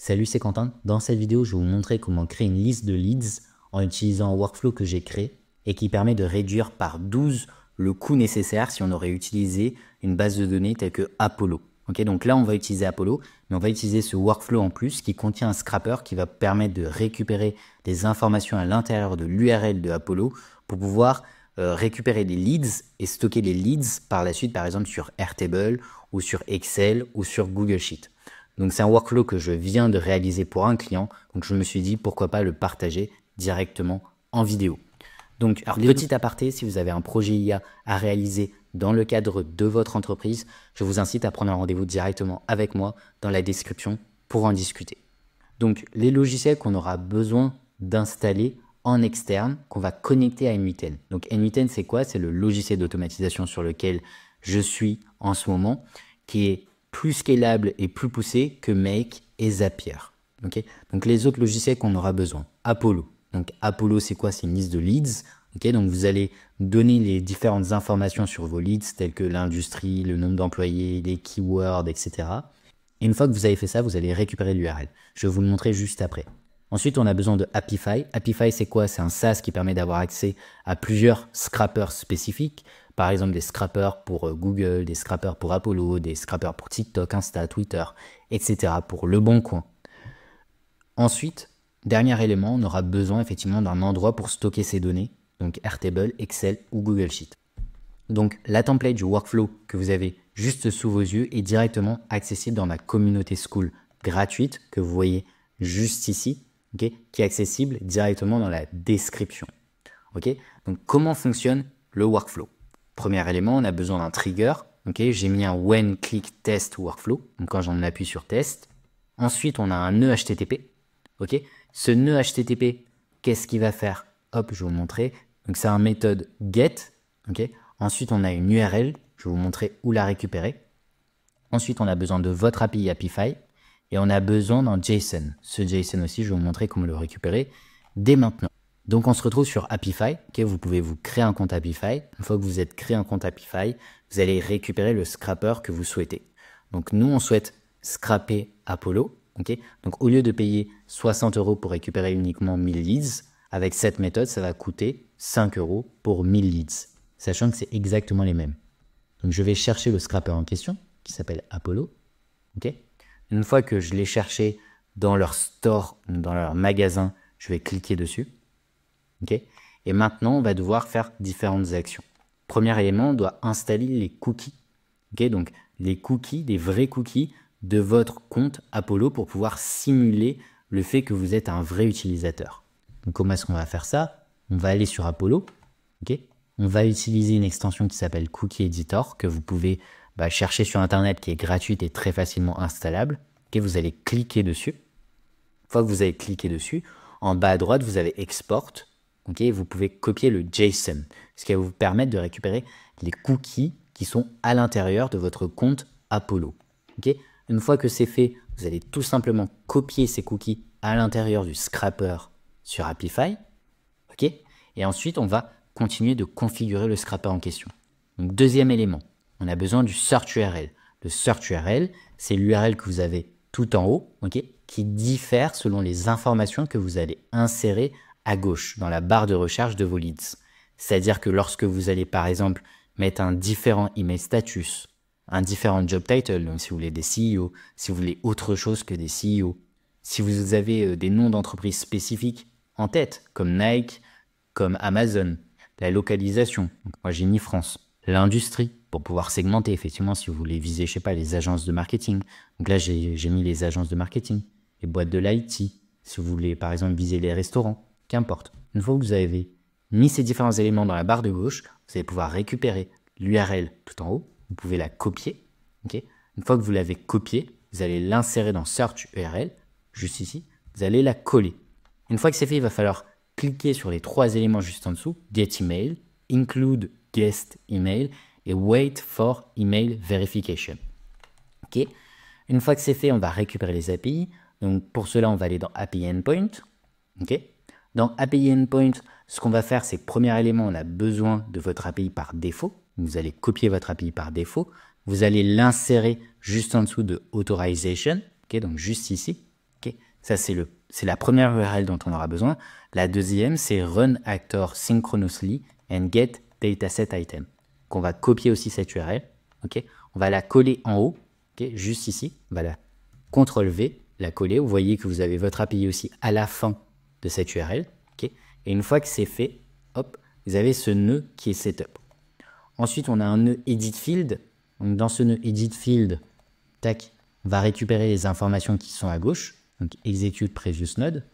Salut, c'est Quentin. Dans cette vidéo, je vais vous montrer comment créer une liste de leads en utilisant un workflow que j'ai créé et qui permet de réduire par 12 le coût nécessaire si on aurait utilisé une base de données telle que Apollo. Okay, donc là, on va utiliser Apollo, mais on va utiliser ce workflow en plus qui contient un scrapper qui va permettre de récupérer des informations à l'intérieur de l'URL de Apollo pour pouvoir récupérer des leads et stocker les leads par la suite, par exemple sur Airtable ou sur Excel ou sur Google Sheet. Donc c'est un workflow que je viens de réaliser pour un client, donc je me suis dit pourquoi pas le partager directement en vidéo. Donc, alors, petit aparté, si vous avez un projet IA à réaliser dans le cadre de votre entreprise, je vous incite à prendre un rendez-vous directement avec moi dans la description pour en discuter. Donc, les logiciels qu'on aura besoin d'installer en externe, qu'on va connecter à N8N. Donc, N8N, c'est quoi? C'est le logiciel d'automatisation sur lequel je suis en ce moment, qui est plus scalable et plus poussé que Make et Zapier. Okay, donc, les autres logiciels qu'on aura besoin. Apollo. Donc, Apollo, c'est quoi? C'est une liste de leads. Okay, donc, vous allez donner les différentes informations sur vos leads, telles que l'industrie, le nombre d'employés, les keywords, etc. Et une fois que vous avez fait ça, vous allez récupérer l'URL. Je vais vous le montrer juste après. Ensuite, on a besoin de Apify. Apify, c'est quoi? C'est un SaaS qui permet d'avoir accès à plusieurs scrappers spécifiques. Par exemple, des scrappers pour Google, des scrappers pour Apollo, des scrappers pour TikTok, Insta, Twitter, etc. pour Le Bon Coin. Ensuite, dernier élément, on aura besoin effectivement d'un endroit pour stocker ces données, donc Airtable, Excel ou Google Sheet. Donc la template du workflow que vous avez juste sous vos yeux est directement accessible dans ma communauté Skool gratuite que vous voyez juste ici, okay, qui est accessible directement dans la description. Okay. Donc comment fonctionne le workflow? Premier élément, on a besoin d'un trigger. Okay. J'ai mis un when click test workflow, donc quand j'en appuie sur test. Ensuite, on a un nœud HTTP. Okay. Ce nœud HTTP, qu'est-ce qu'il va faire? Hop, je vais vous montrer. Donc, c'est une méthode get. Okay. Ensuite, on a une URL. Je vais vous montrer où la récupérer. Ensuite, on a besoin de votre API Apify. Et on a besoin d'un JSON. Ce JSON aussi, je vais vous montrer comment le récupérer dès maintenant. Donc, on se retrouve sur Apify. Okay. Vous pouvez vous créer un compte Apify. Une fois que vous êtes créé un compte Apify, vous allez récupérer le scrapper que vous souhaitez. Donc, nous, on souhaite scraper Apollo. Okay. Donc, au lieu de payer 60 € pour récupérer uniquement 1000 leads, avec cette méthode, ça va coûter 5 € pour 1000 leads, sachant que c'est exactement les mêmes. Donc, je vais chercher le scrapper en question, qui s'appelle Apollo. Okay. Une fois que je l'ai cherché dans leur store, dans leur magasin, je vais cliquer dessus. Okay. Et maintenant, on va devoir faire différentes actions. Premier élément, on doit installer les cookies. Okay. Donc, les cookies, des vrais cookies, de votre compte Apollo pour pouvoir simuler le fait que vous êtes un vrai utilisateur. Donc, comment est-ce qu'on va faire ça? On va aller sur Apollo. Okay. On va utiliser une extension qui s'appelle Cookie Editor que vous pouvez chercher sur Internet, qui est gratuite et très facilement installable. Okay. Vous allez cliquer dessus. Une fois que vous avez cliqué dessus, en bas à droite, vous avez Export. Okay. Vous pouvez copier le JSON, ce qui va vous permettre de récupérer les cookies qui sont à l'intérieur de votre compte Apollo. Okay. Une fois que c'est fait, vous allez tout simplement copier ces cookies à l'intérieur du scrapper sur Apify. Okay. Et ensuite, on va continuer de configurer le scrapper en question. Donc, deuxième élément, on a besoin du search URL. Le search URL, c'est l'URL que vous avez tout en haut, okay, qui diffère selon les informations que vous allez insérer à gauche dans la barre de recherche de vos leads. C'est-à-dire que lorsque vous allez, par exemple, mettre un différent email status, un différent job title, donc si vous voulez des CEO, si vous voulez autre chose que des CEO, si vous avez des noms d'entreprises spécifiques en tête, comme Nike, comme Amazon, la localisation, donc moi j'ai mis France, l'industrie, pour pouvoir segmenter, effectivement, si vous voulez viser, je sais pas, les agences de marketing. Donc là, j'ai mis les agences de marketing, les boîtes de l'IT, si vous voulez, par exemple, viser les restaurants, qu'importe. Une fois que vous avez mis ces différents éléments dans la barre de gauche, vous allez pouvoir récupérer l'URL tout en haut. Vous pouvez la copier. Okay. Une fois que vous l'avez copiée, vous allez l'insérer dans Search URL, juste ici. Vous allez la coller. Une fois que c'est fait, il va falloir cliquer sur les trois éléments juste en dessous. Get email, include guest email et wait for email verification. Okay. Une fois que c'est fait, on va récupérer les API. Donc pour cela, on va aller dans API Endpoint. Okay. Dans API Endpoint, ce qu'on va faire, c'est que premier élément, on a besoin de votre API par défaut. Vous allez copier votre API par défaut. Vous allez l'insérer juste en dessous de Authorization, okay, donc juste ici. Ok, ça, c'est la première URL dont on aura besoin. La deuxième, c'est run actor synchronously and get dataset item. Qu'on va copier aussi cette URL. Ok, on va la coller en haut, ok, juste ici. On va la CTRL-V, la coller. Vous voyez que vous avez votre API aussi à la fin de cette URL. Okay, et une fois que c'est fait, hop, vous avez ce nœud qui est setup. Ensuite, on a un nœud edit field. Donc, dans ce nœud edit field, tac, on va récupérer les informations qui sont à gauche. Donc, execute previous node.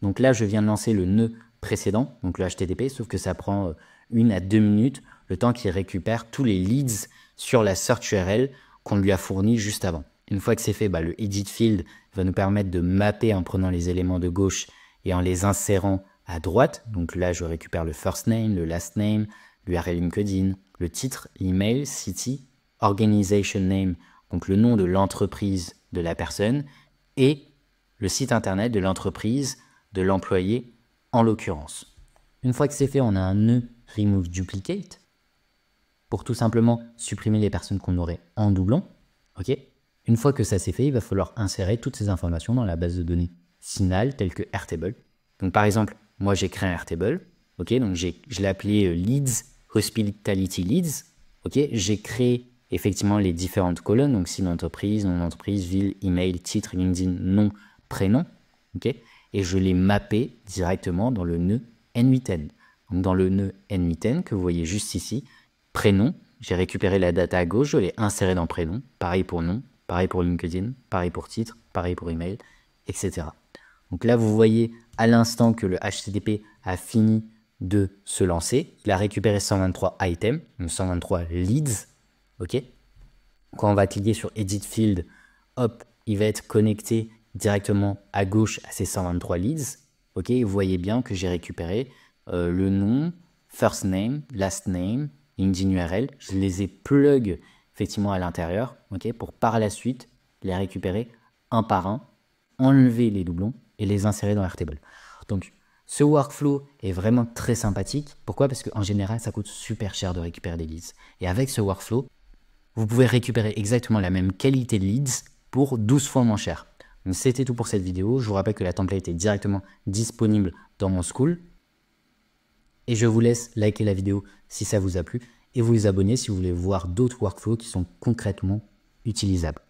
Donc là, je viens de lancer le nœud précédent, donc le HTTP, sauf que ça prend 1 à 2 minutes, le temps qu'il récupère tous les leads sur la search URL qu'on lui a fourni juste avant. Une fois que c'est fait, le edit field va nous permettre de mapper en prenant les éléments de gauche et en les insérant à droite. Donc là, je récupère le first name, le last name, l'URL LinkedIn, le titre, l'email, city, organization name, donc le nom de l'entreprise de la personne, et le site internet de l'entreprise de l'employé en l'occurrence. Une fois que c'est fait, on a un nœud remove duplicate pour tout simplement supprimer les personnes qu'on aurait en doublon. Ok. Une fois que ça c'est fait, il va falloir insérer toutes ces informations dans la base de données finale telle que Airtable. Donc par exemple, moi j'ai créé un Airtable. Ok, donc je l'ai appelé Leads, Hospitality Leads. Ok, j'ai créé effectivement les différentes colonnes, donc site d'entreprise, nom d'entreprise, ville, email, titre, LinkedIn, nom, prénom. Ok, et je l'ai mappé directement dans le nœud N8N. Donc dans le nœud N8N que vous voyez juste ici, prénom, j'ai récupéré la data à gauche, je l'ai inséré dans prénom, pareil pour nom, pareil pour LinkedIn, pareil pour titre, pareil pour email, etc. Donc là, vous voyez à l'instant que le HTTP a fini de se lancer. Il a récupéré 123 items, donc 123 leads. Ok. Quand on va cliquer sur Edit Field, hop, il va être connecté directement à gauche à ces 123 leads. Ok. Et vous voyez bien que j'ai récupéré le nom, first name, last name, LinkedIn URL. Je les ai plug effectivement à l'intérieur, ok, pour par la suite les récupérer un par un, enlever les doublons et les insérer dans Airtable. Donc, ce workflow est vraiment très sympathique. Pourquoi? Parce qu'en général, ça coûte super cher de récupérer des leads. Et avec ce workflow, vous pouvez récupérer exactement la même qualité de leads pour 12 fois moins cher. Donc, c'était tout pour cette vidéo. Je vous rappelle que la template est directement disponible dans mon school. Et je vous laisse liker la vidéo si ça vous a plu et vous abonner si vous voulez voir d'autres workflows qui sont concrètement utilisables.